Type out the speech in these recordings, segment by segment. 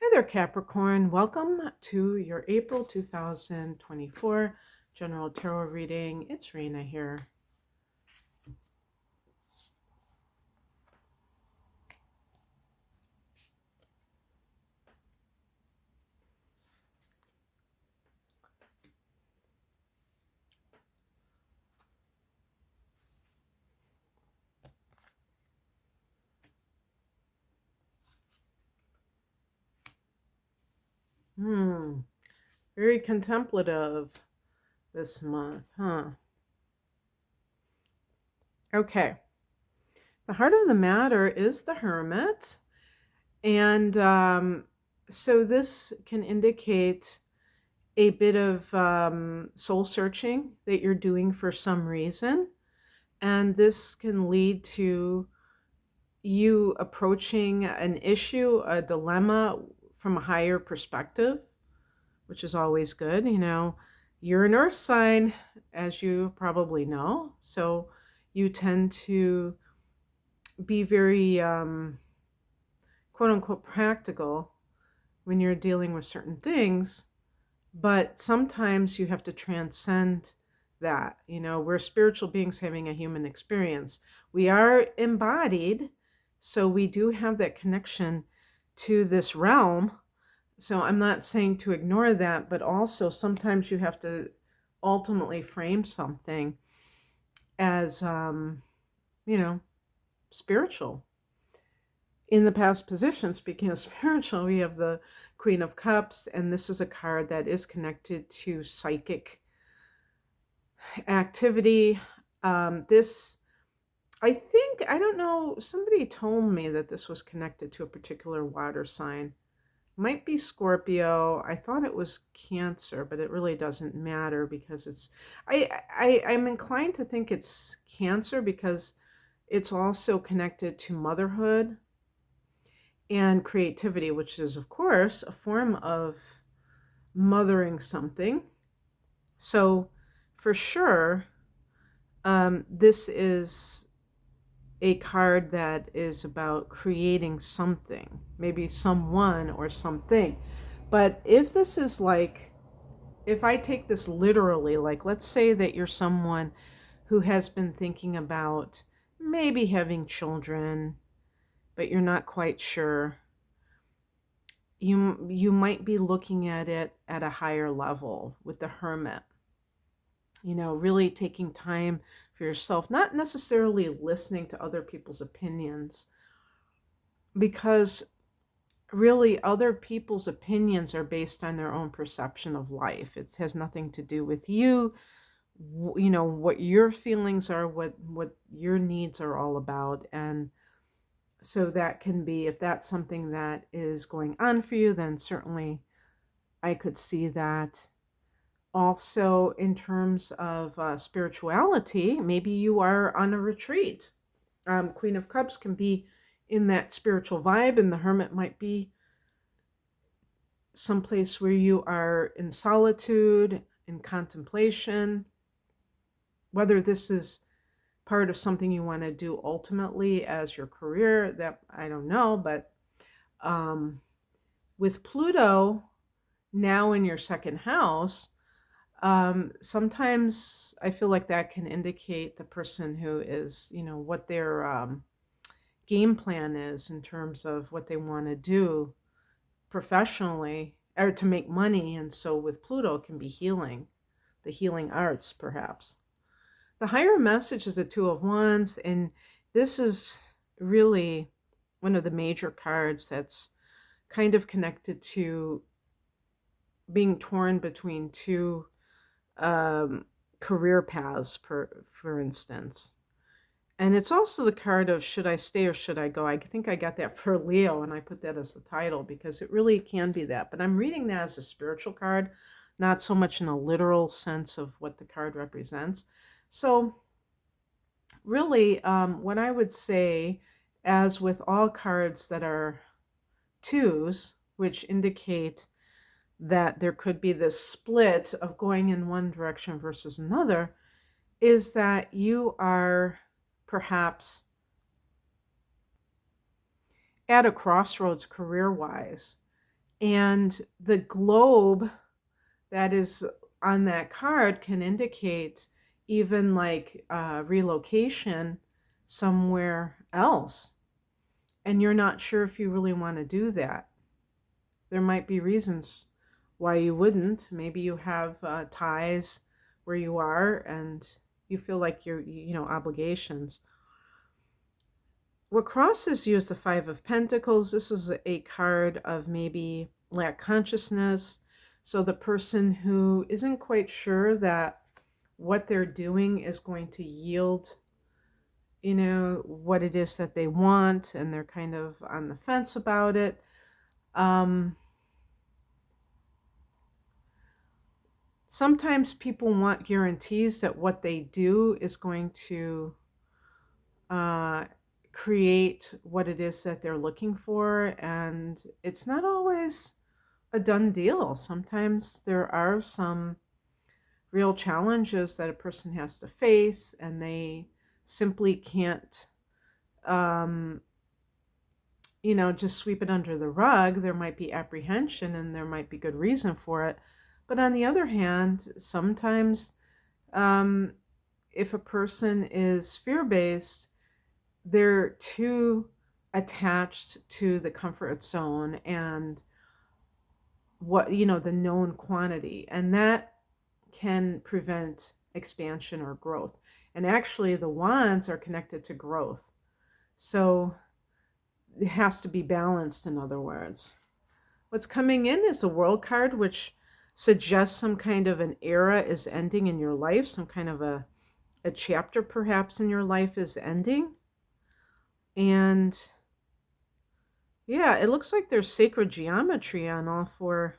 Hi there, Capricorn. Welcome to your April 2024 General Tarot reading. It's Rena here. Very contemplative this month, huh? Okay. The heart of the matter is the Hermit. And so this can indicate a bit of soul searching that you're doing for some reason. And this can lead to you approaching an issue, a dilemma from a higher perspective, which is always good. You're an earth sign, as you probably know. So you tend to be very, quote unquote, practical when you're dealing with certain things. But sometimes you have to transcend that. We're spiritual beings having a human experience. We are embodied, so we do have that connection to this realm. So I'm not saying to ignore that, but also sometimes you have to ultimately frame something as, spiritual. In the past position, speaking of spiritual, we have the Queen of Cups, and this is a card that is connected to psychic activity. This, I think, I don't know, somebody told me that this was connected to a particular water sign. Might be Scorpio. I thought it was Cancer, but it really doesn't matter because I'm inclined to think it's Cancer because it's also connected to motherhood and creativity, which is, of course, a form of mothering something. So for sure, this is a card that is about creating something, maybe someone or something. But if this is like, if I take this literally, like let's say that you're someone who has been thinking about maybe having children, but you're not quite sure, you might be looking at it at a higher level with the Hermit. Really taking time for yourself, not necessarily listening to other people's opinions, because really other people's opinions are based on their own perception of life. It has nothing to do with you, what your feelings are, what your needs are all about. And so that can be, if that's something that is going on for you, then certainly I could see that. Also, in terms of spirituality, maybe you are on a retreat. Queen of Cups can be in that spiritual vibe, and the Hermit might be someplace where you are in solitude, in contemplation. Whether this is part of something you want to do ultimately as your career, that I don't know. But with Pluto now in your second house, sometimes I feel like that can indicate the person who is, what their game plan is in terms of what they want to do professionally or to make money. And so with Pluto, it can be healing, the healing arts, perhaps. The higher message is the Two of Wands, and this is really one of the major cards that's kind of connected to being torn between two career paths, for instance. And it's also the card of should I stay or should I go? I think I got that for Leo, and I put that as the title because it really can be that. But I'm reading that as a spiritual card, not so much in a literal sense of what the card represents. So really, what I would say, as with all cards that are twos, which indicate that there could be this split of going in one direction versus another, is that you are perhaps at a crossroads career-wise, And the globe that is on that card can indicate even like relocation somewhere else. And you're not sure if you really want to do that. There might be reasons why you wouldn't. Maybe you have ties where you are and you feel like obligations. What crosses you is the Five of Pentacles. This is a card of maybe lack consciousness. So the person who isn't quite sure that what they're doing is going to yield, what it is that they want, and they're kind of on the fence about it. Sometimes people want guarantees that what they do is going to uh, create what it is that they're looking for, and it's not always a done deal. Sometimes there are some real challenges that a person has to face, and they simply can't, um, just sweep it under the rug. There might be apprehension and there might be good reason for it. But on the other hand, sometimes um, if a person is fear based, they're too attached to the comfort zone and the known quantity. And that can prevent expansion or growth. And actually, the wands are connected to growth. So it has to be balanced, in other words. What's coming in is a world card, which suggests some kind of an era is ending in your life, some kind of a chapter perhaps in your life is ending. And yeah, it looks like there's sacred geometry on all four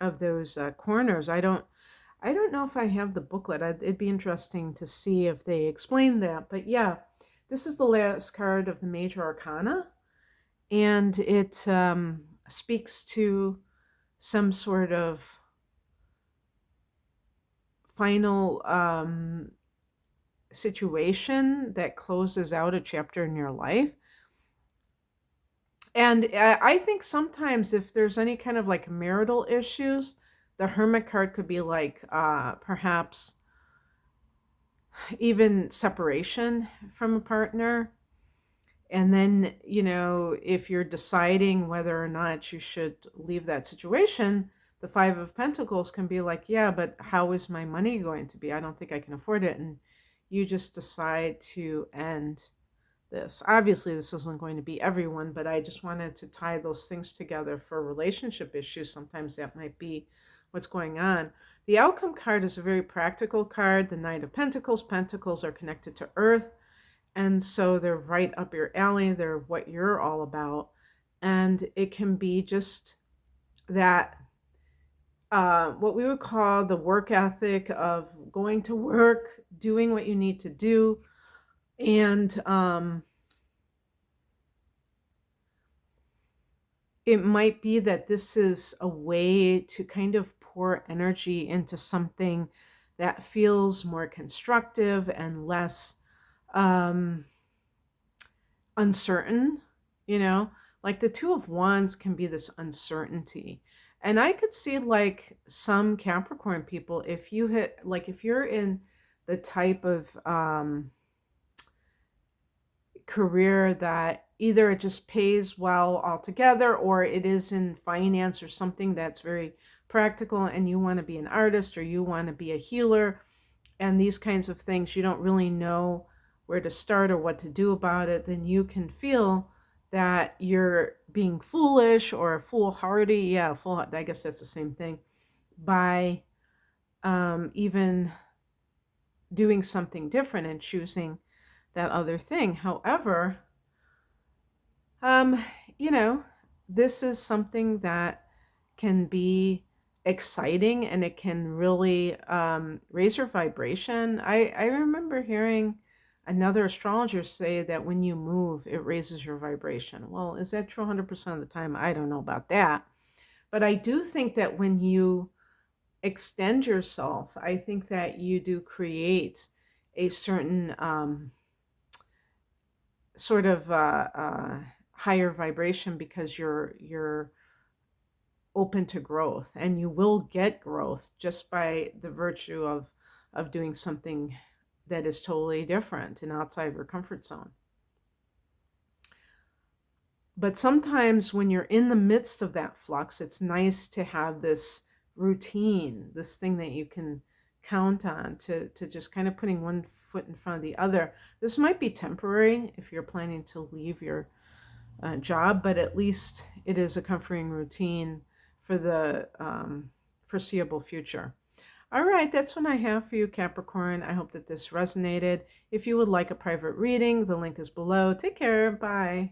of those corners. I don't know if I have the booklet. It'd be interesting to see if they explain that. But yeah, this is the last card of the Major Arcana, and it speaks to some sort of final situation that closes out a chapter in your life. And I think sometimes if there's any kind of like marital issues, the Hermit card could be like perhaps even separation from a partner. And then, if you're deciding whether or not you should leave that situation, the Five of Pentacles can be like, yeah, but how is my money going to be? I don't think I can afford it. And you just decide to end this. Obviously, this isn't going to be everyone, but I just wanted to tie those things together for relationship issues. Sometimes that might be what's going on. The outcome card is a very practical card. The Knight of Pentacles. Pentacles are connected to Earth. And so they're right up your alley. They're what you're all about. And it can be just that, what we would call the work ethic of going to work, doing what you need to do. And it might be that this is a way to kind of pour energy into something that feels more constructive and less uncertain, like the Two of Wands can be this uncertainty. And I could see like some Capricorn people, if you're in the type of career that either it just pays well altogether, or it is in finance or something that's very practical, and you want to be an artist or you want to be a healer and these kinds of things, you don't really know where to start or what to do about it, then you can feel that you're being foolish or foolhardy. Yeah, I guess that's the same thing, by even doing something different and choosing that other thing. However, you know, this is something that can be exciting, and it can really raise your vibration. I remember hearing another astrologer say that when you move, it raises your vibration. Well, is that true 100% of the time? I don't know about that. But I do think that when you extend yourself, I think that you do create a certain sort of higher vibration, because you're open to growth, and you will get growth just by the virtue of doing something that is totally different and outside of your comfort zone. But sometimes when you're in the midst of that flux, it's nice to have this routine, this thing that you can count on to just kind of putting one foot in front of the other. This might be temporary if you're planning to leave your job, but at least it is a comforting routine for the foreseeable future. All right, that's what I have for you, Capricorn. I hope that this resonated. If you would like a private reading, the link is below. Take care. Bye.